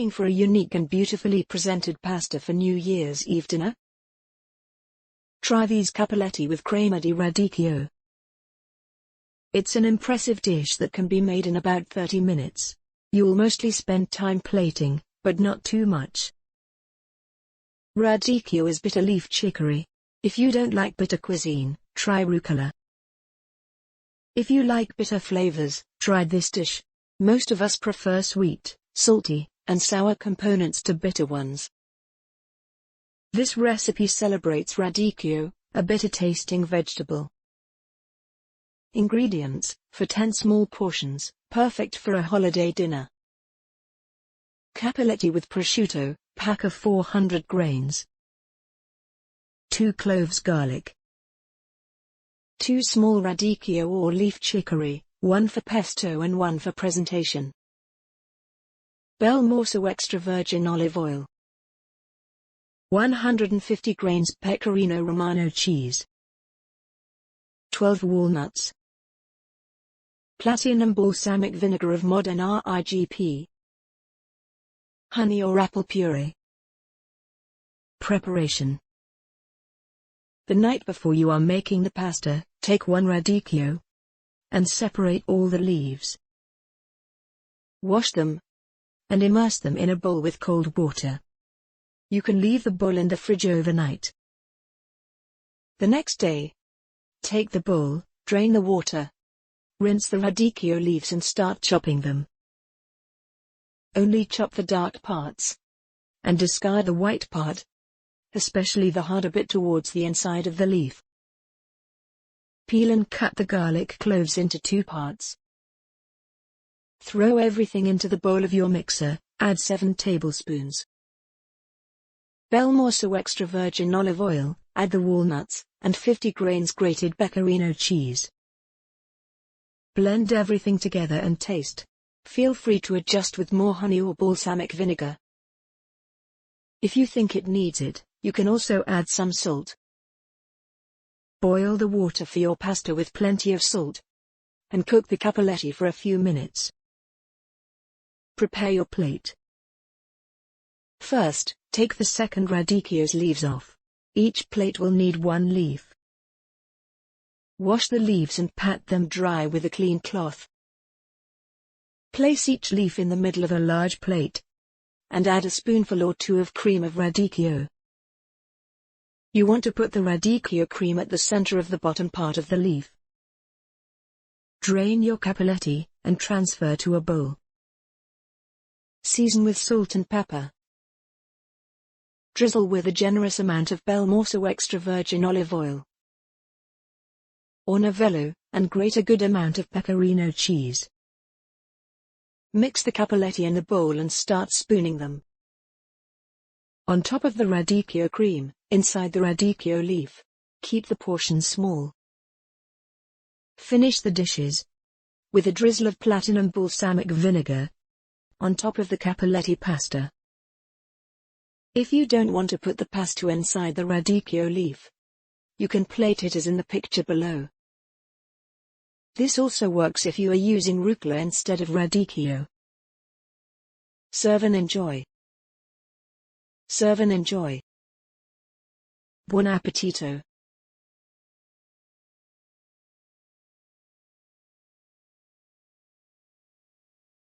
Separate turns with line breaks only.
Looking for a unique and beautifully presented pasta for New Year's Eve dinner? Try these Cappelletti with Crema di Radicchio. It's an impressive dish that can be made in about 30 minutes. You'll mostly spend time plating, but not too much. Radicchio is bitter leaf chicory. If you don't like bitter cuisine, try rucola. If you like bitter flavors, try this dish. Most of us prefer sweet, salty, and sour components to bitter ones. This recipe celebrates radicchio, a bitter-tasting vegetable. Ingredients: for 10 small portions, perfect for a holiday dinner. Cappelletti with prosciutto, pack of 400 grains. 2 cloves garlic. 2 small radicchio or leaf chicory, 1 for pesto and 1 for presentation. Bel morso extra virgin olive oil. 150 grains pecorino romano cheese. 12 walnuts. Platinum balsamic vinegar of modern RIGP. Honey or apple puree. Preparation. The night before you are making the pasta, take 1 radicchio and separate all the leaves. Wash them and immerse them in a bowl with cold water. You can leave the bowl in the fridge overnight. The next day, take the bowl, drain the water, rinse the radicchio leaves and start chopping them. Only chop the dark parts and discard the white part, especially the harder bit towards the inside of the leaf. Peel and cut the garlic cloves into 2 parts. Throw everything into the bowl of your mixer, add 7 tablespoons. Bel morso extra virgin olive oil, add the walnuts, and 50 grains grated pecorino cheese. Blend everything together and taste. Feel free to adjust with more honey or balsamic vinegar. If you think it needs it, you can also add some salt. Boil the water for your pasta with plenty of salt, and cook the cappelletti for a few minutes. Prepare your plate. First, take the second radicchio's leaves off. Each plate will need 1 leaf. Wash the leaves and pat them dry with a clean cloth. Place each leaf in the middle of a large plate, and add a spoonful or 2 of cream of radicchio. You want to put the radicchio cream at the center of the bottom part of the leaf. Drain your cappelletti, and transfer to a bowl. Season with salt and pepper. Drizzle with a generous amount of Bel morso extra virgin olive oil or novello, and grate a good amount of pecorino cheese. Mix the cappelletti in the bowl and start spooning them. On top of the radicchio cream, inside the radicchio leaf. Keep the portions small. Finish the dishes with a drizzle of platinum balsamic vinegar on top of the cappelletti pasta. If you don't want to put the pasta inside the radicchio leaf, you can plate it as in the picture below. This also works if you are using rucola instead of radicchio. Serve and enjoy. Serve and enjoy. Buon appetito!